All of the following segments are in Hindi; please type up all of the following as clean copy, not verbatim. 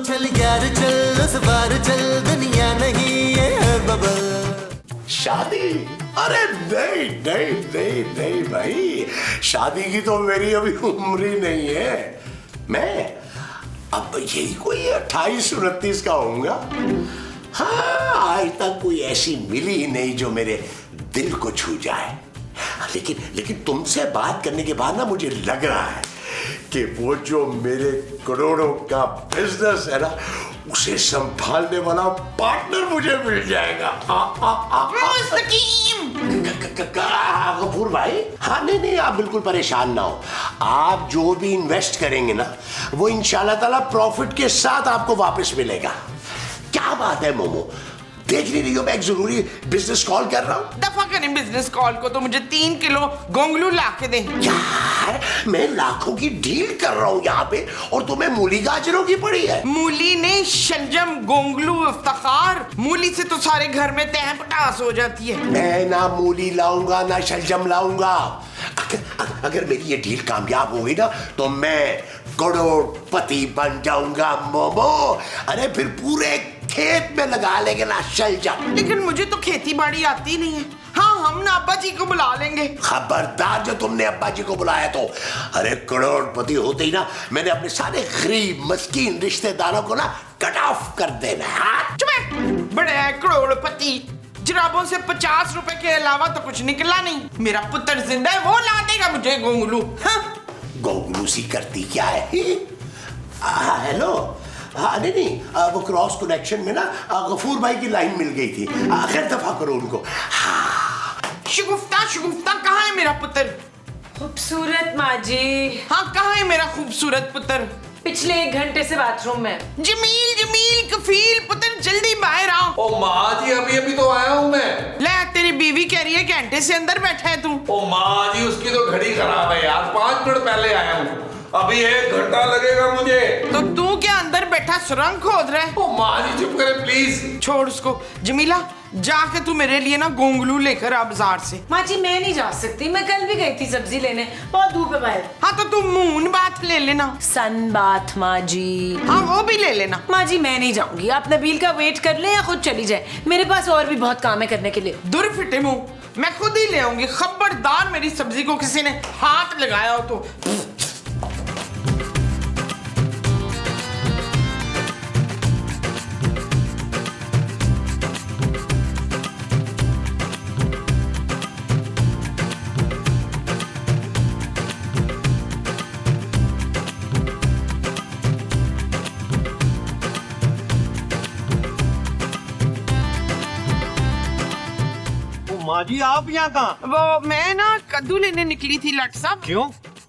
चल यार चल उस बार चल दुनिया नहीं ये है बबल। शादी? अरे नहीं नहीं नहीं नहीं भाई, शादी की तो मेरी अभी उम्र ही नहीं है। मैं अब यही कोई 28-29 का होऊंगा। हाँ, आज तक कोई ऐसी मिली ही नहीं जो मेरे दिल को छू जाए। लेकिन तुमसे बात करने के बाद ना मुझे लग रहा है कि वो जो मेरे करोड़ों का बिजनेस है ना, उसे संभालने वाला पार्टनर मुझे मिल जाएगा। गफूर भाई, हाँ नहीं आप बिल्कुल परेशान ना हो। आप जो भी इन्वेस्ट करेंगे ना, वो इंशाल्लाह ताला प्रॉफिट के साथ आपको वापस मिलेगा। क्या बात है मोमो, देख नहीं रही हो मैं एक जरूरी बिजनेस कॉल कर रहा हूँ। दफा करें बिजनेस कॉल को, तो मुझे 3 किलो गोंगलू ला के दे। यार मैं लाखों की डील कर रहा हूँ यहाँ पे, और तुम्हें मूली गाजरों की पड़ी है। मूली ने शलजम गोंगलू इफ्तिखार, मूली से तो सारे घर में तह पटास हो जाती है। मैं ना मूली लाऊंगा ना शलजम लाऊंगा। अगर मेरी ये डील कामयाब होगी ना, तो मैं करोड़पति बन जाऊंगा मोमो। अरे फिर पूरे खेत में लगा लेंगे ना शलजम। लेकिन मुझे तो खेती बाड़ी आती नहीं है। हाँ, हम ना अब्बा जी को बुला लेंगे। खबरदार जो तुमने अब्बा जी को बुलाया तो। अरे करोड़पति होते ही ना मैंने अपने सारे गरीब मस्कीन रिश्तेदारों को ना कट ऑफ कर देना। बड़े करोड़पति, जराबों से 50 रुपए के अलावा तो कुछ निकला नहीं। मेरा पुत्र जिंदा है, वो ला देगा मुझे गोंगलू। हाँ? गोंगलू सी करती क्या है? हेलो, हाँ नहीं वो क्रॉस कनेक्शन में ना गफूर भाई की लाइन मिल गई थी। खैर दफा करो उनको। शुगुफ्ता कहाँ है मेरा पुत्र? खूबसूरत माँ जी। हाँ, कहाँ है मेरा खूबसूरत पुत्र? पिछले 1 घंटे से बाथरूम में। जमील कफील पुत्र, जल्दी बाहर आओ। ओ माँ जी, अभी तो आया हूँ मैं। ले, तेरी बीवी कह रही है घंटे से अंदर बैठा है तू। ओ माँ जी, उसकी तो घड़ी खराब है यार, 5 मिनट पहले आया हूँ, अभी 1 घंटा लगेगा मुझे। तो तू क्या अंदर बैठा सुरंग खोद रहा है? ओ माँ जी चुप करे प्लीज। छोड़ उसको। जमीला, जाके तू मेरे लिए ना गोंगलू लेकर आ बाजार से। माँ जी मैं नहीं जा सकती, मैं कल भी गई थी सब्जी लेने, बहुत धूप है बाहर। हाँ तो तू मून बाथ ले लेना। सन बाथ माँ जी। हाँ वो भी ले लेना। माँ जी मैं नहीं जाऊंगी, आप नबील का वेट कर ले या खुद चली जाए, मेरे पास और भी बहुत काम है करने के लिए। दूर फिटे मुंह, मैं खुद ही ले आऊंगी। खबरदार मेरी सब्जी को किसी ने हाथ लगाया हो तो। माँ जी आप यहाँ कहाँ? वो मैं ना कद्दू लेने निकली थी लट साहब। क्यों?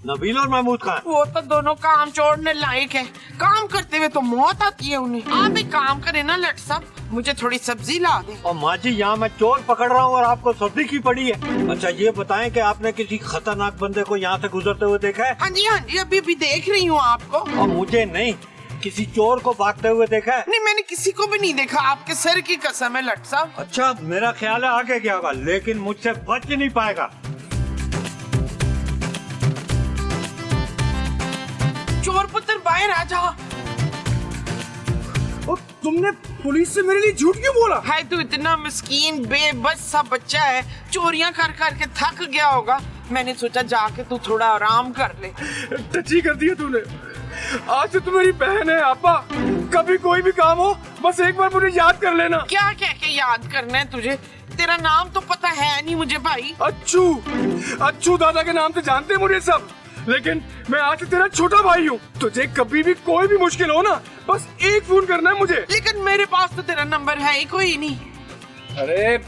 नबील और महमूद कहाँ? वो तो दोनों काम छोड़ने लायक है, काम करते हुए तो मौत आती है उन्हें। आप एक काम करें ना लट साहब, मुझे थोड़ी सब्जी ला दे। और माँ जी यहाँ मैं चोर पकड़ रहा हूँ और आपको सब्जी की पड़ी है। अच्छा ये बताएं कि आपने किसी खतरनाक बंदे को यहाँ से गुजरते हुए देखा है? हाँ जी अभी देख रही हूँ आपको। और मुझे नहीं, किसी चोर को भागते हुए देखा है? नहीं, मैंने किसी को भी नहीं देखा, आपके सर की कसम है लट साहब। अच्छा मेरा ख्याल है आगे क्या होगा, लेकिन मुझसे बच नहीं पाएगा। चोर पुत्र बाहर आ जा। तुमने पुलिस से मेरे लिए झूठ क्यों बोला? है तू इतना मिस्कीन बेबस सा बच्चा है, चोरियां कर कर के थक गया होगा। मैंने सोचा जाके तू थोड़ा आराम कर ले। टची कर दिया तूने। आज से तू मेरी बहन है आपा, कभी कोई भी काम हो बस एक बार मुझे याद कर लेना। क्या कह के याद करना है तुझे? तेरा नाम तो पता है नहीं मुझे भाई। अच्छू दादा के नाम से जानते हैं मुझे सब, लेकिन मैं आज से तेरा छोटा भाई हूँ। तुझे कभी भी कोई भी मुश्किल हो ना, बस एक फोन करना है मुझे। लेकिन मेरे पास तो तेरा नंबर है ही कोई नहीं। अरे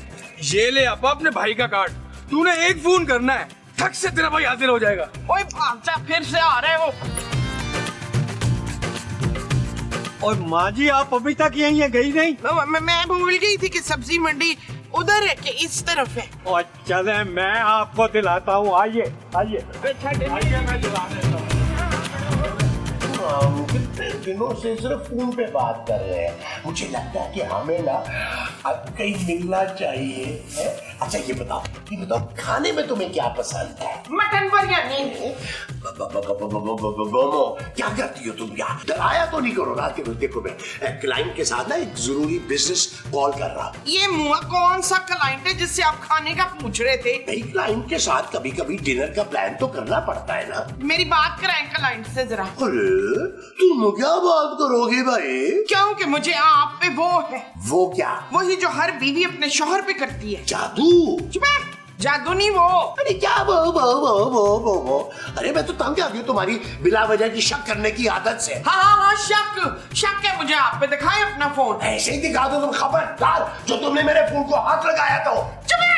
ये ले आपा अपने भाई का कार्ड, तूने एक फोन करना है, ठक से तेरा भाई हाजिर हो जाएगा। ओए भाग जा, फिर से आ रहा है वो। और माँ जी आप अभी तक यहीं है, गई नहीं? मैं भूल गई थी कि सब्जी मंडी उधर है कि इस तरफ है। और चले मैं आपको दिलाता हूँ, आइए आइए आइए, मैं दिला देता हूँ। हम कितने दिनों से सिर्फ फोन पे बात कर रहे हैं, मुझे लगता है कि हमें ना अब कहीं मिलना चाहिए है? अच्छा ये बताओ खाने में तुम्हें क्या पसंद है? मटन बिरयानी। बोमो क्या करती हो तुम यार? डराया तो नहीं करो ना कि देखो मैं क्लाइंट के साथ ना एक जरूरी बिजनेस कॉल कर रहा हूँ। ये मुआ कौन सा क्लाइंट है जिससे आप खाने का पूछ रहे थे? भाई क्लाइंट के साथ कभी कभी डिनर का प्लान तो करना पड़ता है ना। मेरी बात कराएं क्लाइंट से जरा। अरे तुम क्या बात करोगे भाई? क्योंकि मुझे आप पे वो है। वो क्या? वही जो हर बीवी अपने शौहर पे करती है। जादू? चुप है, जादू नहीं वो। अरे क्या वो अरे मैं तो तंग आ गई तुम्हारी बिला वजह की शक करने की आदत से। हाँ, शक है मुझे आप पे। दिखाएं अपना फोन। ऐसे ही दिखा दो तुम, खबरदार जो तुमने मेरे फोन को हाथ लगाया तो। चुप है।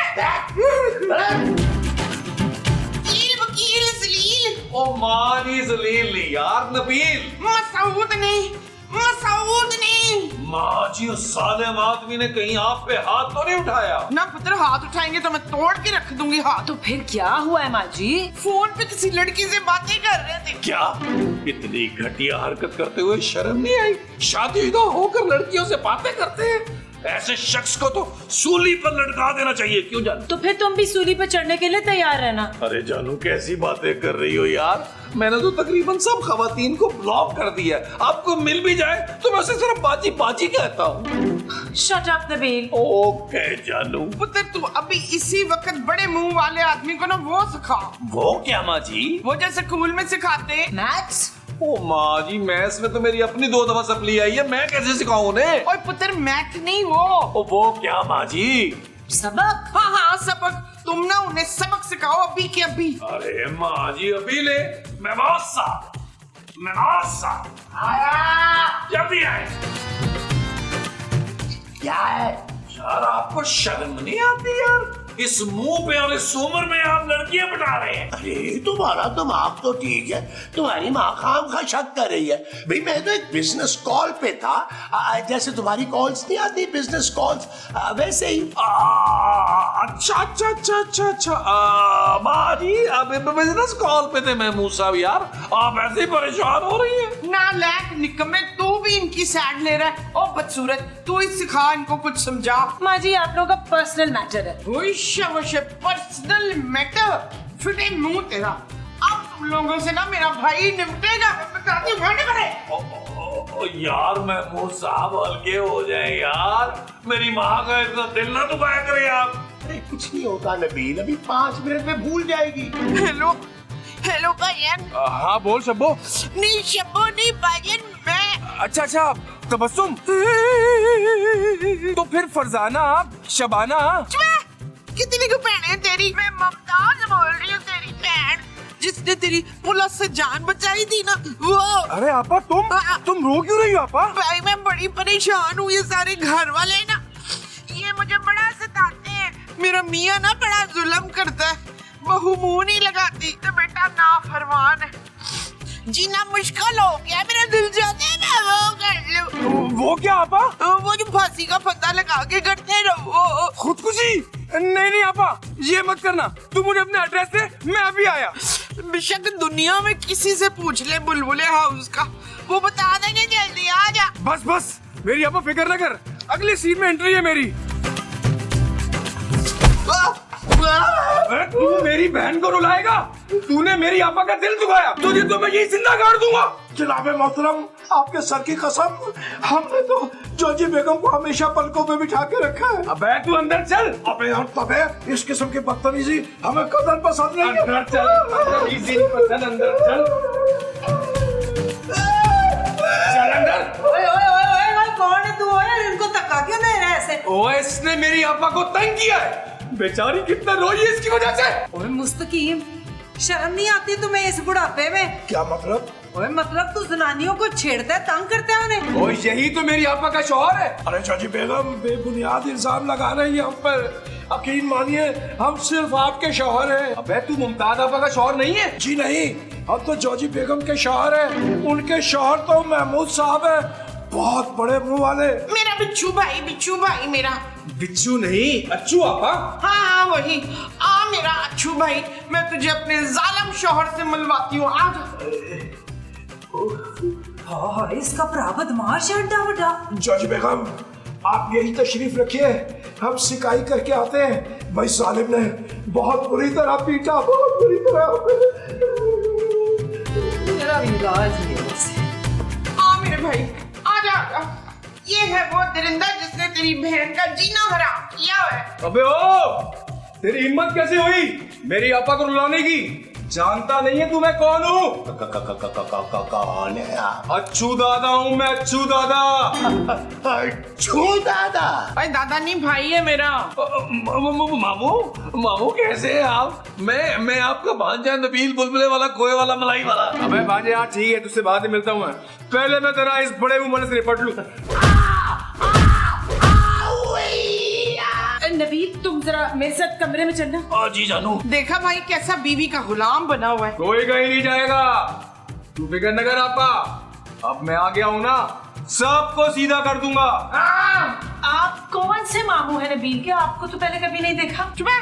वकील जलील। ओ मानी जलील नहीं यार, नबील। मसूद नहीं। माँ जी उस सालिम आदमी ने कहीं आप पे हाथ तो नहीं उठाया? ना पुत्र, हाथ उठाएंगे तो मैं तोड़ के रख दूंगी हाथ। तो फिर क्या हुआ है माँ जी? फोन पे किसी लड़की से बातें कर रहे थे। क्या इतनी घटिया हरकत करते हुए शर्म नहीं आई? शादीशुदा होकर लड़कियों से बातें करते हैं, ऐसे शख्स को तो सूली पर लटका देना चाहिए। क्यों जानू? तो फिर तुम भी सूली पर चढ़ने के लिए तैयार रहना। अरे जानू कैसी बातें कर रही हो यार, मैंने तो तकरीबन सब खवातीन को ब्लॉक कर दिया है। आपको मिल भी जाए तो मैं उसे सिर्फ बाजी कहता हूँ। Shut up Nabeel. ओके जानू। पुत्र तू अभी इसी वक्त बड़े मुंह वाले आदमी को ना वो सिखा। वो क्या माँ जी? वो जैसे स्कूल में सिखाते मैथ्स। ओ माँ जी, मैथ्स में तो मेरी अपनी 2 दफा सप्ली आई है, मैं कैसे सिखाऊं उन्हें? और पुत्र मैथ नहीं वो। ओ वो क्या माँ जी? सबक। हाँ सबक। तुम ना उन्हें सबक सिखाओ अभी के अभी। अरे माँ जी अभी ले, मैं जल्दी आए। क्या है यार आपको शर्म नहीं आती यार? इस मुंह पे और इस उम्र में आप लड़कियां बता रहे हैं। अरे तुम्हारा दिमाग तो ठीक है, तुम्हारी माँ खाम खा शक कर रही है। भाई मैं तो एक बिजनेस कॉल पे था, जैसे तुम्हारी कॉल्स नहीं आती बिजनेस कॉल्स, वैसे ही। अच्छा माँ जी अब बिजनेस कॉल पे थे महमूद साहब। यार आप ऐसे ही परेशान हो रही है। नालायक निकम्मे, तू भी इनकी साइड ले रहा है। ओ बदसूरत, तू ही सिखा इनको, कुछ समझा। माँ जी आप लोगों का पर्सनल मैटर है। Personal matter. फिटे मुंह तेरा। अब तुम लोगों से ना मेरा भाई निपटेगा। मैं बताती हूँ। यार महमूद साहब हल्के हो जाए यार, मेरी माँ का इतना दिल ना दुखाया करे आप। अरे कुछ नहीं होता नबील, अभी 5 मिनट में भूल जाएगी। हेलो भाईयन। हाँ बोल शब्बो। नहीं शब्बो नहीं भाईयन, मैं। अच्छा तबस्सुम। तो फिर फरजाना, शबाना। कितनी को बहन है तेरी? मैं ममताज बोल रही हूँ, तेरी बहन जिसने तेरी पुलिस से जान बचाई थी ना, वो। अरे आपा तुम रो क्यों रही हो आपा? भाई मैं बड़ी परेशान हूँ। ये सारे घर वाले ना, ये मुझे बड़ा सताते हैं। मेरा मियाँ ना बड़ा जुल्म करता है, बहू मुंह नहीं लगाती। तो बेटा नाफरमान है, जीना मुश्किल हो गया। मेरा दिल चाहता है मैं वो कर लूं। वो क्या आपा? वो जो फांसी का फंदा लगा के करते रहो। खुदकुशी? नहीं आपा ये मत करना, तुम मुझे अपने एड्रेस दे, मैं अभी आया। बेशक दुनिया में किसी से पूछ ले बुलबुले हाउस का, वो बता देंगे। जल्दी आ जा। बस मेरी आपा फिक्र न कर, अगली सीन में एंट्री है मेरी। तू मेरी बहन को रुलाएगा? तूने मेरी आपा का दिल दुखाया, तुझे तो मैं यही जिंदा गाड़ दूंगा। जनाबे मोहतरम, आपके सर की कसम, हमने तो जॉजी बेगम को हमेशा पलकों में बिठा के रखा है। अबे तू अंदर चल। अबे और तबे इस किस्म की बदतमीजी हमें कदर पसंद नहीं है। अंदर चल, अंदर चल। चल अंदर। कौन है तू? इनको धक्का क्यों दे रहा है ऐसे? ओए इसने मेरी आपा को तंग किया है, बेचारी कितना रोई है इसकी वजह से। ओए मुस्तकीम, शर्म नहीं आती तुम्हें इस बुढ़ापे में? क्या मतलब? ओए मतलब तू जनानियों को छेड़ता है, तंग करता है उन्हें। ओए यही तो मेरी आपा का शौहर है। अरे जॉजी बेगम बेबुनियाद इल्जाम लगा रही है हम पर। यकीन मानिए हम सिर्फ आपके शौहर हैं। अबे तू मुमताज आपा का शौहर नहीं है? जी नहीं, हम तो जॉजी बेगम के शौहर हैं। उनके शौहर तो महमूद साहब हैं, बहुत बड़े मुंह वाले। मेरा बिच्छू भाई मेरा। बिच्छू नहीं, अच्छू आपा। हाँ वही। आ मेरा अच्छू भाई, मैं तुझे अपने जालिम शौहर से मिलवाती हूँ। आ हाँ इसका भरा बदमाश है एड्डा वड्डा। जज बेगम आप यही तशरीफ रखिए, हम शिकाई करके आते हैं। भाई सालिम ने बहुत बुरी तरह पीटा, बहुत बुरी तरह। मेरा इलाज ही है उससे। आ मेरे भाई आजा आजा, ये है वो दरिंदा जिसने तेरी बहन का जीना हराम किया है। अबे ओ, तेरी हिम्मत कैसे हुई मेरी आपा को रुलाने की? जानता नहीं है तू मैं कौन हूँ? कौन है आप? अच्छू दादा हूँ मैं, अच्छू दादा। अच्छू दादा? भाई दादा नहीं, भाई है मेरा। मामू मामू कैसे हैं आप? मैं आपका भांजा नबील बुलबुले वाला, खोए वाला, मलाई वाला। अबे भांजे यार ठीक है, तुझसे बाद में मिलता हूँ मैं। पहले मैं तेरा इस बड़े मुंह से निपट लूं। नबील तुम जरा मेरे साथ कमरे में चलना। जी जानू। देखा भाई कैसा बीवी का गुलाम बना हुआ है। कोई कहीं नहीं जाएगा, तू फिक्र न कर आपा। अब मैं आ गया हूँ ना, सबको सीधा कर दूंगा। आप कौन से मामू हैं नबील के? आपको तो पहले कभी नहीं देखा। चुप है।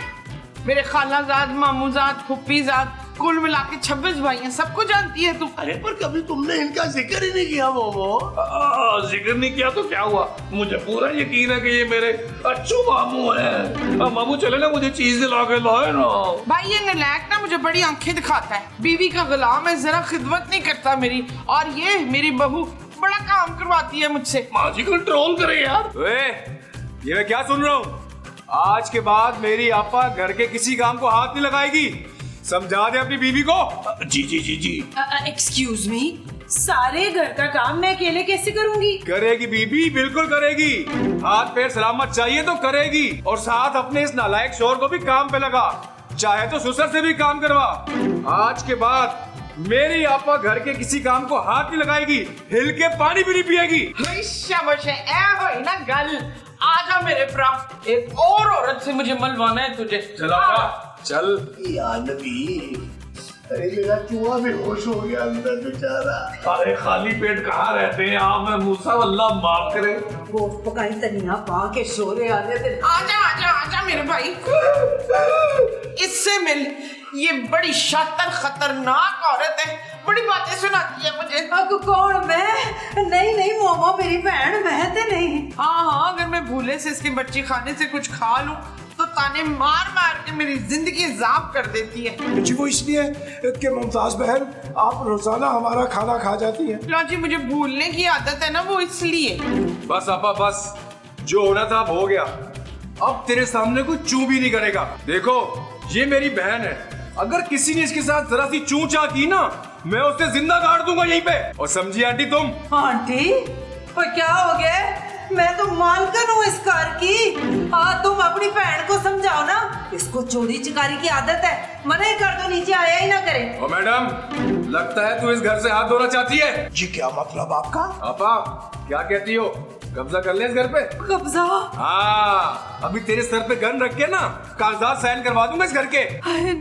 मेरे खालाजाद, मामूजाद, फुप्पीजाद, कुल मिला के 26 भाई हैं, सबको जानती है तू। अरे पर कभी तुमने इनका जिक्र ही नहीं किया मोमो। जिक्र नहीं किया तो क्या हुआ, मुझे पूरा यकीन है कि ये मेरे अच्छू मामू हैं। मामू चले ना, मुझे चीज दिला के लाए ना। भाई ये नलायक ना मुझे बड़ी आंखें दिखाता है, बीवी का गुलाम है, जरा खिदमत नहीं करता मेरी। और ये मेरी बहू बड़ा काम करवाती है मुझसे। माँ जी कंट्रोल करे यार। ये मैं क्या सुन रहा हूँ? आज के बाद मेरी आपा घर के किसी काम को हाथ नहीं लगाएगी, समझा दे अपनी बीवी को। जी जी जी जी। एक्सक्यूज मी, सारे घर का काम मैं अकेले कैसे करूंगी? करेगी बीबी, बिल्कुल करेगी। हाथ पैर सलामत चाहिए तो करेगी, और साथ अपने इस नालायक शोहर को भी काम पे लगा, चाहे तो ससुर से भी काम करवा। आज के बाद मेरी आपा घर के किसी काम को हाथ नहीं लगाएगी, हिल के पानी भी नहीं पिएगी। शाबाश है, ऐ होई ना गल। आजा मेरे भरा, एक और औरत से मुझे मिलवाना है तुझे। चल आपा चल। यार नबी, अरे मेरा चूहा बेहोश हो गया अंदर बेचारा। अरे खाली पेट कहाँ रहते हैं आप? मैं मूसा अल्लाह माफ करे। गोश्त पकाई धनिया पा के शोरे आ गए। आजा आजा आजा मेरे भाई, इससे मिल। ये बड़ी शातिर खतरनाक औरत है, बड़ी बातें सुनाती है मुझे। कौन मैं? नहीं नहीं मोमो मेरी बहन, मैं तो नहीं। हाँ, अगर मैं भूले से इसके बच्ची खाने से कुछ खा लूं तो ताने मार मार के मेरी जिंदगी जाब कर देती है। जी वो इसलिए कि मुमताज बहन आप रोजाना हमारा खाना खा जाती हैं। जी मुझे भूलने की आदत है ना, वो इसलिए। बस आपा बस, जो होना था अब हो गया। अब तेरे सामने कोई चू भी नहीं करेगा। देखो ये मेरी बहन है, अगर किसी ने इसके साथ जरा सी चू चा की ना, मैं उसे जिंदा गाड़ दूंगा यहीं पे। और समझी आंटी तुम? आंटी और क्या हो गया? मैं तो मालकन हूँ इस घर की। तुम अपनी बहन को समझाओ ना, इसको चोरी चिकारी की आदत है, मना ही कर दो, नीचे आया ही ना करे। ओ मैडम, लगता है तू इस घर से हाथ धोना चाहती है। जी क्या मतलब आपका? आपा क्या कहती हो, कब्जा कर ले इस घर पे? कब्जा? हाँ, अभी तेरे सर पे गन रख के ना कागजात साइन करवा दूंगा इस घर के।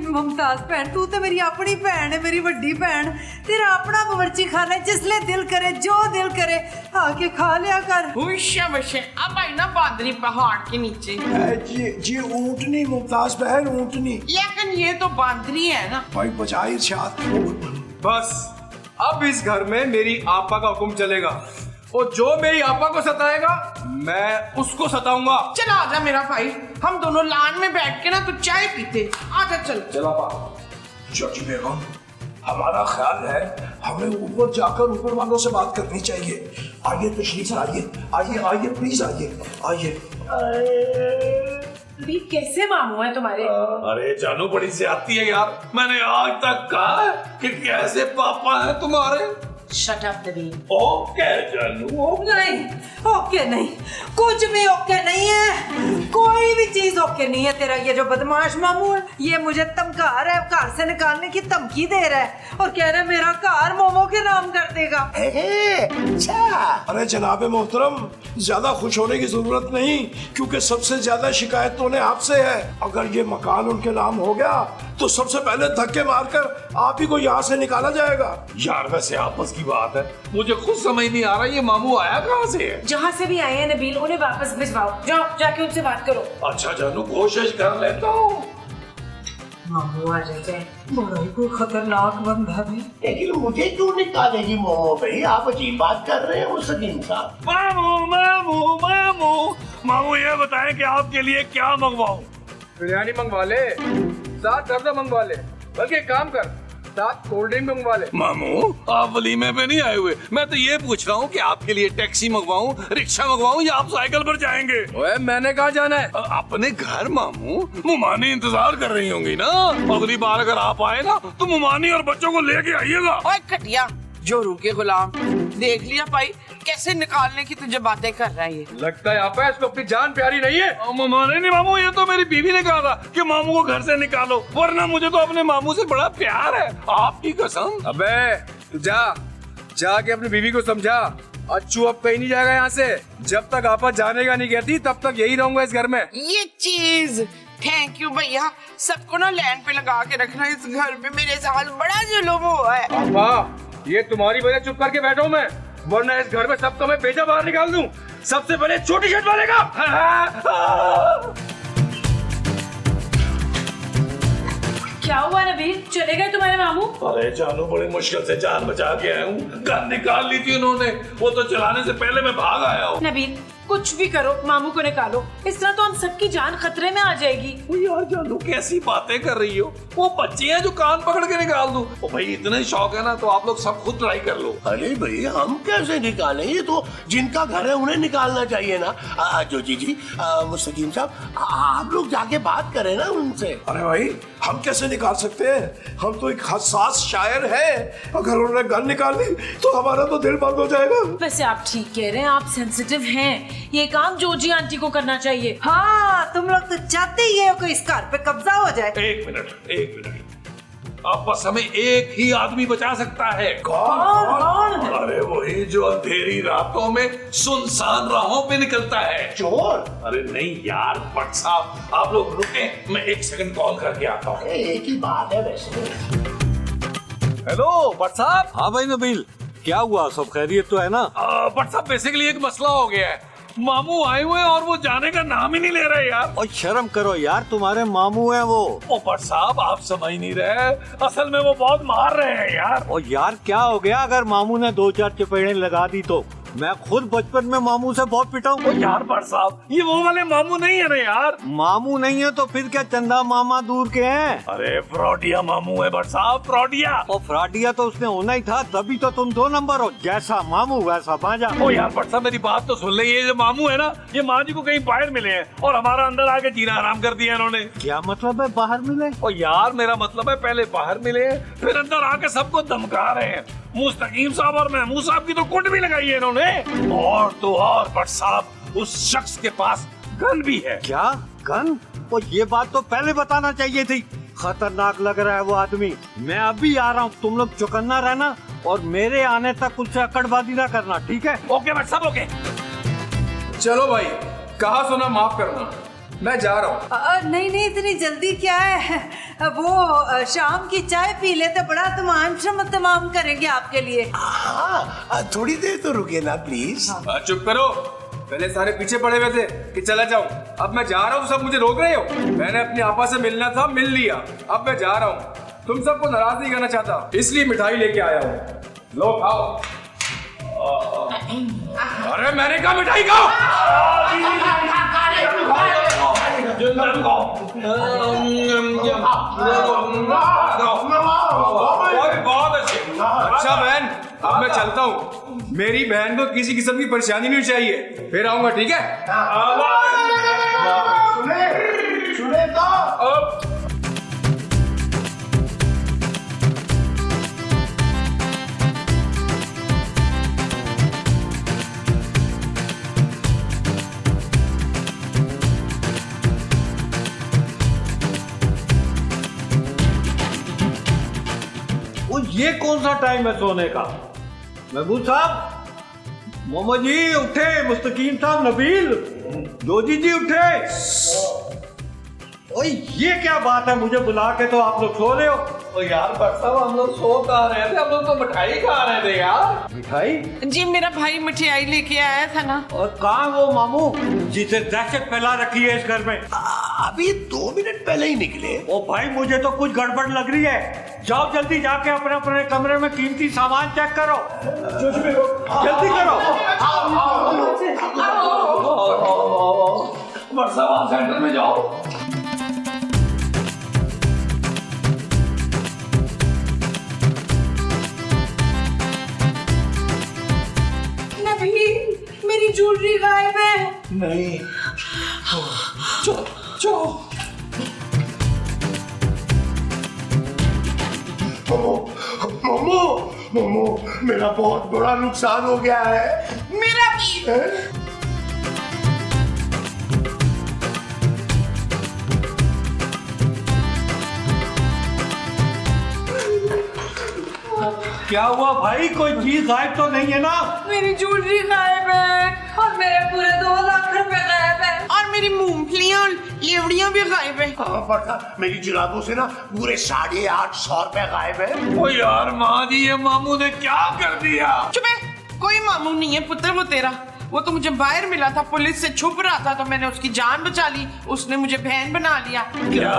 मुमताज बहन, तू तो मेरी अपनी बहन है, मेरी बड़ी बहन। तेरा अपना बावर्ची खाना है, जिसले दिल करे, जो दिल करे आके खा लिया कर। अब आई ना बांदरी पहाड़ के नीचे। जी ऊँटनी मुमताज बहन, ऊँटनी। लेकिन ये तो बांदरी है ना। भाई बजाय इरशाद। बस अब इस घर में मेरी आपा का हुक्म चलेगा, और जो मेरी आपा को सताएगा मैं उसको सताऊंगा। चला आजा मेरा भाई, हम दोनों लान में बैठ के ना तो चाय पीते। आजा चल। चला पा। चाची बेगम, हमारा ख्याल है हमें ऊपर जाकर ऊपर वालों से बात करनी चाहिए। आइए तशरीफ लाइए, आइए आइए प्लीज आइए आइए। कैसे मामू है तुम्हारे? अरे जानू बड़ी ज्यादती है यार, मैंने आज तक कहा है कि कैसे पापा है तुम्हारे। Shut up Nabeel. ओके जानू, नहीं ओके नहीं, कुछ भी ओके नहीं है, कोई भी चीज ओके नहीं है। तेरा ये जो बदमाश मामू है, ये मुझे धमका रहा है, घर से निकालने की धमकी दे रहा है, और कह रहा है मेरा घर मोमो के नाम कर देगा। अच्छा। अरे जनाबे मोहतरम, ज्यादा खुश होने की जरूरत नहीं, क्योंकि सबसे ज्यादा शिकायत तो उन्हें आपसे है। अगर ये मकान उनके नाम हो गया तो सबसे पहले धक्के मारकर आप ही को यहाँ से निकाला जाएगा। यार वैसे आपस की बात है, मुझे खुद समझ नहीं आ रहा ये मामू आया कहाँ से है। जहाँ से भी आए हैं नबील, उन्हें वापस भिजवाओ। जाओ जाके उनसे बात करो। अच्छा जानू, कोशिश कर लेता हूँ। मामू आ जाए, बड़ा ही कोई खतरनाक बंदा है। लेकिन मुझे क्यों निकालेगी मोमो भाई? आप अजीब बात कर रहे हैं मुस्तकीम साहब। मामू मामू मामू मामू ये बताएं कि आपके लिए क्या मंगवाऊं? बिरयानी मंगवा ले, साथ दर्द मंगवा ले, बल्कि एक काम कर, साथ कोल्ड ड्रिंक मंगवा ले। मामू आप वलीमे पे नहीं आए हुए, मैं तो ये पूछ रहा हूँ कि आपके लिए टैक्सी मंगवाऊं, रिक्शा मंगवाऊं या आप साइकिल पर जाएंगे? ओए मैंने कहाँ जाना है? अपने घर मामू, मुमानी इंतजार कर रही होंगी ना। अगली बार अगर आप आए ना तो मुमानी और बच्चों को लेके आइएगा। ओए कटिया जोरू के गुलाम, देख लिया भाई कैसे निकालने की तुझे बातें कर रहा है ये। लगता है आप इसको अपनी जान प्यारी नहीं है। नहीं मामू, ये तो मेरी बीवी ने कहा था कि मामू को घर से निकालो, वरना मुझे तो अपने मामू से बड़ा प्यार है, आपकी कसम। अबे तू जाके अपनी बीवी को समझा, अच्छू अब कहीं नहीं जाएगा यहाँ से। जब तक आपा जाने का नहीं कहती तब तक यही रहूंगा इस घर में। ये चीज थैंक यू भैया, सबको ना लैंड पे लगा के रखना। इस घर में मेरे साथ बड़ा जुल्म हुआ है। आपा ये तुम्हारी वजह चुप करके बैठा हूँ मैं, वरना इस घर में सबको मैं बेजा बाहर निकाल दूं। सबसे पहले छोटी शर्ट वाले का। क्या हुआ नबील, चले गए तुम्हारे मामू? अरे जानू बड़ी मुश्किल से जान बचा के आया हूँ, गन निकाल ली थी उन्होंने, वो तो चलाने से पहले मैं भाग आया हूँ। नबील कुछ भी करो, मामू को निकालो, इस तरह तो हम सबकी जान खतरे में आ जाएगी। यार जानू कैसी बातें कर रही हो, वो बच्चे हैं जो कान पकड़ के निकाल दूं। ओ भाई इतना ही शौक है ना तो आप लोग सब खुद ट्राई कर लो। अरे भाई हम कैसे निकालें? ये तो जिनका घर है उन्हें निकालना चाहिए ना। जोजी जी, मुस्तकीम साहब, आप लोग जाके बात करें ना उनसे। अरे भाई हम कैसे निकाल सकते हैं? हम तो एक हसास शायर है, अगर उन्होंने गन निकाल ली तो हमारा तो दिल बंद हो जाएगा। वैसे आप ठीक कह रहे हैं, आप सेंसिटिव हैं, ये काम जोजी आंटी को करना चाहिए। हाँ तुम लोग तो चाहते ही है कोई इस घर पे कब्जा हो जाए। एक मिनट, अब बस हमें एक ही आदमी बचा सकता है। कौन? अरे वही जो अंधेरी रातों में सुनसान राहों पे निकलता है। चोर? अरे नहीं यार भट्ट साहब, आप लोग रुके, मैं एक सेकंड कॉल करके आता हूँ। एक ही बात है वैसे। हेलो भट्ट साहब। हाँ भाई नबील, क्या हुआ, सब खैरियत तो है ना? भट्ट साहब बेसिकली एक मसला हो गया है, मामू आए हुए हैं और वो जाने का नाम ही नहीं ले रहे यार। और शर्म करो यार, तुम्हारे मामू हैं वो। ओ भट्ट साहब आप समझ नहीं रहे, असल में वो बहुत मार रहे हैं यार। और यार क्या हो गया अगर मामू ने 2-4 चपेड़े लगा दी तो? मैं खुद बचपन में मामू से बहुत पिटा हूँ। यार भट्ट साहब ये वो वाले मामू नहीं है ना यार। मामू नहीं है तो फिर क्या चंदा मामा दूर के हैं? अरे फ्रॉडिया मामू है भट्ट साहब, फ्रॉडिया। और फ्रॉडिया तो उसने होना ही था, तभी तो तुम 2 नंबर हो, जैसा मामू वैसा बाजा। ओ यार भट्ट साहब मेरी बात तो सुन ले, ये जो मामू है ना, ये माँ जी को कहीं बाहर मिले हैं और हमारा अंदर आके जीना हराम कर दिया इन्होंने। क्या मतलब है बाहर मिले? ओ यार मेरा मतलब है पहले बाहर मिले फिर अंदर आके सबको धमका रहे हैं। मुस्तकीम साहब और महमूद साहब की तो कुट भी लगाई है इन्होंने। और तो और भट्ट साहब उस शख्स के पास गन भी है। क्या गन? और ये बात तो पहले बताना चाहिए थी। खतरनाक लग रहा है वो आदमी। मैं अभी आ रहा हूँ, तुम लोग चौकन्ना रहना और मेरे आने तक उससे अकड़बाजी ना करना, ठीक है? ओके भट्ट साहब ओके। चलो भाई, कहा सुना माफ करना, मैं जा रहा हूँ। नहीं इतनी जल्दी क्या है, वो शाम की चाय पी ले तो बड़ा तमाम करेंगे आपके लिए। हाँ थोड़ी देर तो रुके ना प्लीज। चुप करो, पहले सारे पीछे पड़े हुए थे कि चला जाऊं, अब मैं जा रहा हूँ, सब मुझे रोक रहे हो। मैंने अपनी आपा से मिलना था, मिल लिया, अब मैं जा रहा हूँ। तुम सबको नाराज नहीं करना चाहता, इसलिए मिठाई लेके आया हूँ, लो खाओ। अरे मैंने कहा मिठाई खाओ। बहुत अच्छा बहन, अब मैं चलता हूँ, मेरी बहन को किसी किस्म की परेशानी नहीं चाहिए, फिर आऊंगा, ठीक है? सुने तो ये कौन सा टाइम है सोने का? महबूब साहब, मोहम्मद जी उठे, मुस्तकीम साहब, नबील, जोजी जी उठे। ओए ये क्या बात है, मुझे बुला के तो आप लोग सो रहे हो? ओ यार भट्ट साहब हम लोग सो कहा रहे थे, हम लोग तो मिठाई खा रहे थे यार। मिठाई? जी मेरा भाई मिठाई लेके आया था ना। और कहाँ वो मामू जिसे दहशत फैला रखी है इस घर में? अभी 2 मिनट पहले ही निकले। ओ भाई मुझे तो कुछ गड़बड़ लग रही है। जाओ जल्दी जाके अपने अपने कमरे में कीमती सामान चेक करो। जल्दी करो। वर्षावान सेंटर में जाओ। नबील, मेरी ज्वेलरी गायब है। नहीं, चलो चलो। मोमो मोमो मेरा बहुत बड़ा नुकसान हो गया है। मेरा भी। क्या हुआ भाई, कोई चीज गायब तो नहीं है ना? मेरी ज्वेलरी गायब है और मेरे पूरे 2 लाख रुपए गायब है। और मेरी मूंगफलियां और लेवड़ियां भी गायब है। हाँ, मेरी जुराबों से ना पूरे 850 रुपए गायब है। ओ यार माँ जी, ये मामू ने क्या कर दिया? चुप है, कोई मामू नहीं है पुत्र वो तेरा। वो तो मुझे बाहर मिला था, पुलिस से छुप रहा था तो मैंने उसकी जान बचा ली। उसने मुझे बहन बना लिया। क्या?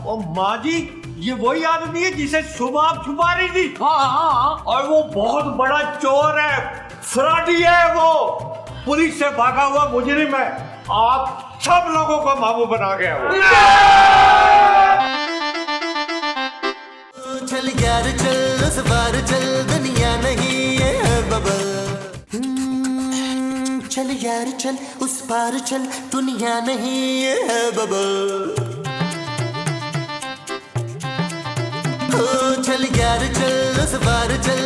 ओ माँ जी, ये वही आदमी है जिसे सुबह आप छुपा रही थी? हाँ। और वो बहुत बड़ा चोर है, फ्रॉडी है वो, पुलिस से भागा हुआ मुजरिम है। आप सब लोगों को मामू बना गया वो। चल यार चल उस बार चल, दुनिया नहीं है बबल। चल यार चल उस पार चल, दुनिया नहीं है बबल। चल यार चल उस बार चल,